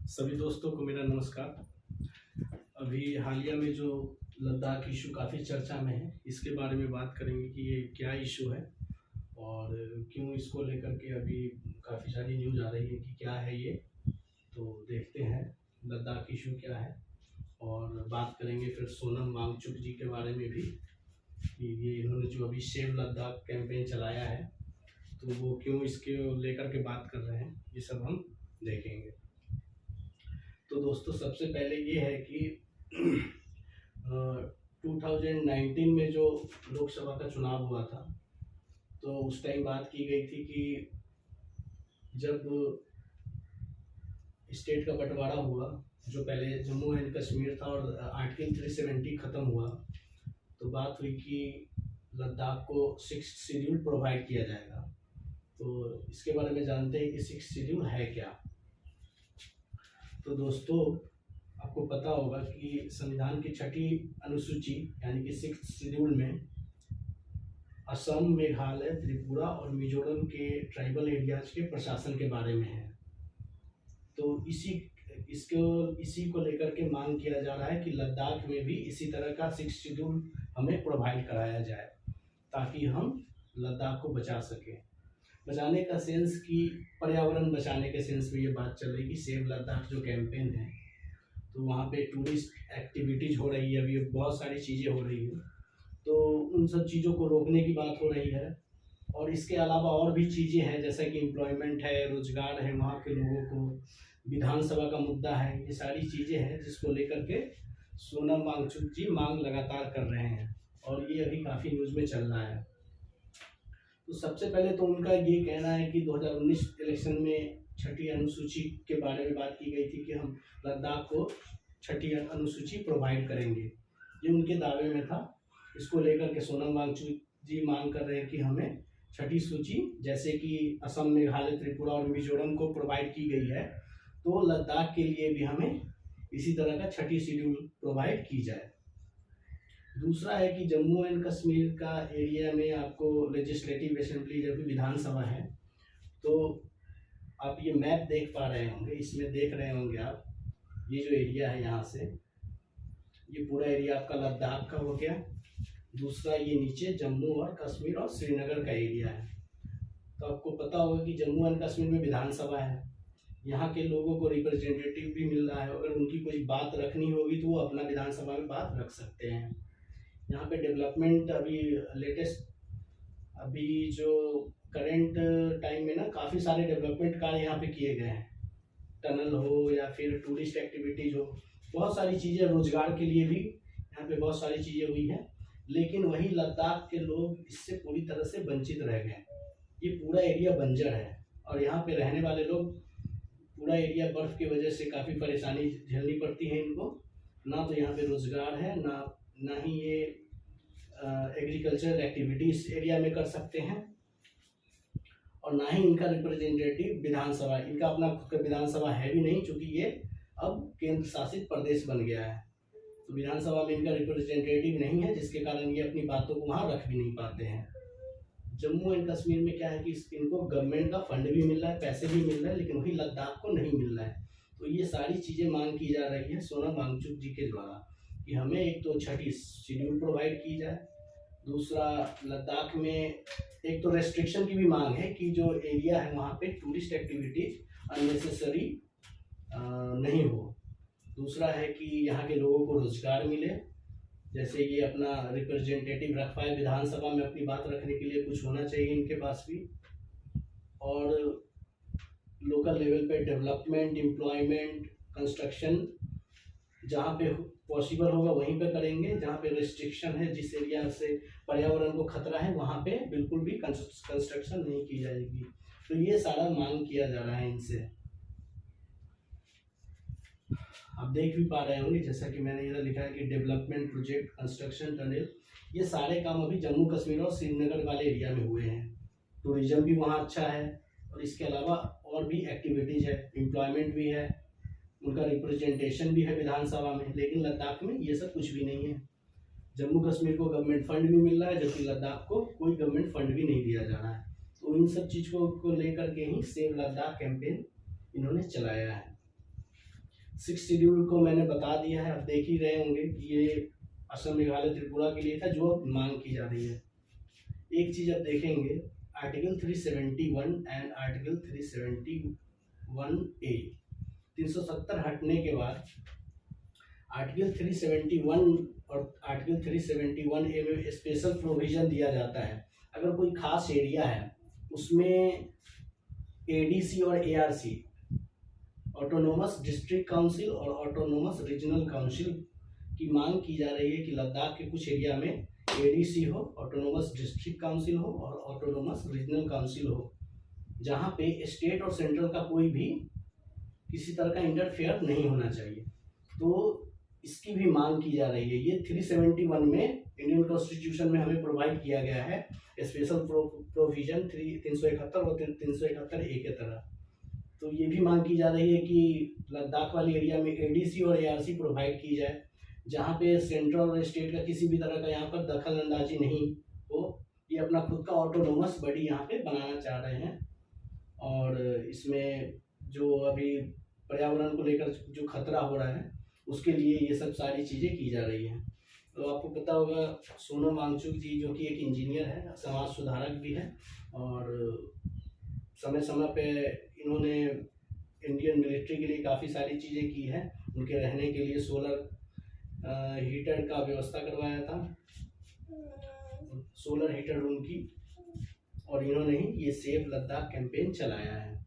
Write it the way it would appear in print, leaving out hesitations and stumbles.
सभी दोस्तों को मेरा नमस्कार। अभी हालिया में जो लद्दाख इशू काफ़ी चर्चा में है, इसके बारे में बात करेंगे कि ये क्या इशू है और क्यों इसको लेकर के अभी काफ़ी सारी न्यूज़ आ रही है कि क्या है ये। तो देखते हैं लद्दाख इशू क्या है और बात करेंगे फिर सोनम वांगचुक जी के बारे में भी कि ये इन्होंने जो अभी सेव लद्दाख कैंपेन चलाया है तो वो क्यों इसके लेकर के बात कर रहे हैं, ये सब हम देखेंगे। तो दोस्तों सबसे पहले ये है कि 2019 में जो लोकसभा का चुनाव हुआ था तो उस टाइम बात की गई थी कि जब स्टेट का बंटवारा हुआ, जो पहले जम्मू एंड कश्मीर था और आर्टिकल 370 ख़त्म हुआ, तो बात हुई कि लद्दाख को 6th शेड्यूल प्रोवाइड किया जाएगा। तो इसके बारे में जानते हैं कि 6th शेड्यूल है क्या। तो दोस्तों आपको पता होगा कि संविधान की 6ठी अनुसूची यानी कि 6th शेड्यूल में असम, मेघालय, त्रिपुरा और मिजोरम के ट्राइबल एरियाज के प्रशासन के बारे में है। तो इसी को लेकर के मांग किया जा रहा है कि लद्दाख में भी इसी तरह का 6th शेड्यूल हमें प्रोवाइड कराया जाए ताकि हम लद्दाख को बचा सकें। बचाने का सेंस कि पर्यावरण बचाने के सेंस में ये बात चल रही कि सेव लद्दाख जो कैंपेन है तो वहाँ पे टूरिस्ट एक्टिविटीज़ हो रही है, अभी बहुत सारी चीज़ें हो रही है, तो उन सब चीज़ों को रोकने की बात हो रही है। और इसके अलावा और भी चीज़ें हैं जैसा कि एम्प्लॉयमेंट है, रोजगार है वहाँ के लोगों को, विधानसभा का मुद्दा है, ये सारी चीज़ें हैं जिसको लेकर के सोनम वांगचुक जी मांग लगातार कर रहे हैं और ये अभी काफ़ी न्यूज़ में चल रहा है। तो सबसे पहले तो उनका ये कहना है कि 2019 इलेक्शन में 6ठी अनुसूची के बारे में बात की गई थी कि हम लद्दाख को 6ठी अनुसूची प्रोवाइड करेंगे, ये उनके दावे में था। इसको लेकर के सोनम वांगचुक जी मांग कर रहे हैं कि हमें 6ठी सूची जैसे कि असम, मेघालय, त्रिपुरा और मिजोरम को प्रोवाइड की गई है तो लद्दाख के लिए भी हमें इसी तरह का 6ठी शेड्यूल प्रोवाइड की जाए। दूसरा है कि जम्मू एंड कश्मीर का एरिया में आपको लेजिस्लेटिव असेंबली जब भी विधानसभा है तो आप ये मैप देख पा रहे होंगे, इसमें देख रहे होंगे आप ये जो एरिया है यहाँ से ये पूरा एरिया आपका लद्दाख का हो गया। दूसरा ये नीचे जम्मू और कश्मीर और श्रीनगर का एरिया है। तो आपको पता होगा कि जम्मू एंड कश्मीर में विधानसभा है, यहाँ के लोगों को रिप्रेजेंटेटिव भी मिल रहा है, अगर उनकी कोई बात रखनी होगी तो वो अपना विधानसभा में बात रख सकते हैं। यहाँ पे डेवलपमेंट अभी लेटेस्ट अभी जो करेंट टाइम में ना काफ़ी सारे डेवलपमेंट कार्य यहाँ पे किए गए हैं, टनल हो या फिर टूरिस्ट एक्टिविटीज़ हो, बहुत सारी चीज़ें, रोजगार के लिए भी यहाँ पे बहुत सारी चीज़ें हुई हैं। लेकिन वही लद्दाख के लोग इससे पूरी तरह से वंचित रह गए। ये पूरा एरिया बंजर है और यहाँ पे रहने वाले लोग, पूरा एरिया बर्फ़ की वजह से काफ़ी परेशानी झेलनी पड़ती है इनको। ना तो यहाँ पे रोज़गार है, ना ही ये एग्रीकल्चरल एक्टिविटीज़ एरिया में कर सकते हैं और ना ही इनका रिप्रेजेंटेटिव विधानसभा, इनका अपना खुद का विधानसभा है भी नहीं, क्योंकि ये अब केंद्र शासित प्रदेश बन गया है। तो विधानसभा में इनका रिप्रेजेंटेटिव नहीं है जिसके कारण ये अपनी बातों को वहाँ रख भी नहीं पाते हैं। जम्मू एंड कश्मीर में क्या है कि इनको गवर्नमेंट का फंड भी मिल रहा है, पैसे भी मिल रहे हैं, लेकिन वही लद्दाख को नहीं मिल रहा है। तो ये सारी चीज़ें मांग की जा रही है सोनम वांगचुक जी के द्वारा कि हमें एक तो 6ठी शेड्यूल प्रोवाइड की जाए, दूसरा लद्दाख में एक तो रेस्ट्रिक्शन की भी मांग है कि जो एरिया है वहाँ पे टूरिस्ट एक्टिविटीज अननेसेसरी नहीं हो। दूसरा है कि यहाँ के लोगों को रोजगार मिले, जैसे ये अपना रिप्रेजेंटेटिव रख पाए विधानसभा में, अपनी बात रखने के लिए कुछ होना चाहिए इनके पास भी। और लोकल लेवल पे डेवलपमेंट, एम्प्लॉयमेंट, कंस्ट्रक्शन जहाँ पे पॉसिबल होगा वहीं पे करेंगे, जहाँ पे रिस्ट्रिक्शन है, जिस एरिया से पर्यावरण को खतरा है वहाँ पे बिल्कुल भी कंस्ट्रक्शन नहीं की जाएगी। तो ये सारा मांग किया जा रहा है इनसे। आप देख भी पा रहे होंगे जैसा कि मैंने इधर लिखा है कि डेवलपमेंट प्रोजेक्ट, कंस्ट्रक्शन, टनल, ये सारे काम अभी जम्मू कश्मीर और श्रीनगर वाले एरिया में हुए हैं। टूरिज्म भी वहाँ अच्छा है और इसके अलावा और भी एक्टिविटीज़ है, एम्प्लॉयमेंट भी है, उनका रिप्रेजेंटेशन भी है विधानसभा में। लेकिन लद्दाख में ये सब कुछ भी नहीं है। जम्मू कश्मीर को गवर्नमेंट फंड भी मिल रहा है जबकि लद्दाख को कोई गवर्नमेंट फंड भी नहीं दिया जा रहा है। तो इन सब चीज़ को लेकर के ही सेव लद्दाख कैंपेन इन्होंने चलाया है। 6 शेड्यूल को मैंने बता दिया है, आप देख ही रहे होंगे कि ये असम, मेघालय, त्रिपुरा के लिए था जो अब मांग की जा रही है। एक चीज़ आप देखेंगे, आर्टिकल 371 एंड आर्टिकल 371A 370 हटने के बाद आर्टिकल 371 और आर्टिकल 371A में स्पेशल प्रोविजन दिया जाता है। अगर कोई खास एरिया है उसमें एडीसी और एआरसी, ऑटोनोमस डिस्ट्रिक्ट काउंसिल और ऑटोनोमस रीजनल काउंसिल की मांग की जा रही है कि लद्दाख के कुछ एरिया में एडीसी हो, ऑटोनोमस डिस्ट्रिक्ट काउंसिल हो और ऑटोनोमस रीजनल काउंसिल हो, जहाँ पे स्टेट और सेंट्रल का कोई भी किसी तरह का इंटरफेयर नहीं होना चाहिए। तो इसकी भी मांग की जा रही है। ये 371 में इंडियन कॉन्स्टिट्यूशन में हमें प्रोवाइड किया गया है स्पेशल प्रोविजन 371 और 371A के तरह। तो ये भी मांग की जा रही है कि लद्दाख वाली एरिया में एडीसी और एआरसी प्रोवाइड की जाए, जहाँ पे सेंट्रल और स्टेट का किसी भी तरह का यहाँ पर दखल अंदाजी नहीं हो। ये अपना खुद का ऑटोनोमस बॉडी यहाँ पे बनाना चाह रहे हैं। और इसमें जो अभी पर्यावरण को लेकर जो खतरा हो रहा है उसके लिए ये सब सारी चीज़ें की जा रही हैं। तो आपको पता होगा सोनम वांगचुक जी जो कि एक इंजीनियर है, समाज सुधारक भी है, और समय समय पे इन्होंने इंडियन मिलिट्री के लिए काफ़ी सारी चीज़ें की हैं। उनके रहने के लिए सोलर हीटर का व्यवस्था करवाया था, सोलर हीटर रूम की, और इन्होंने ही ये सेफ लद्दाख कैंपेन चलाया है।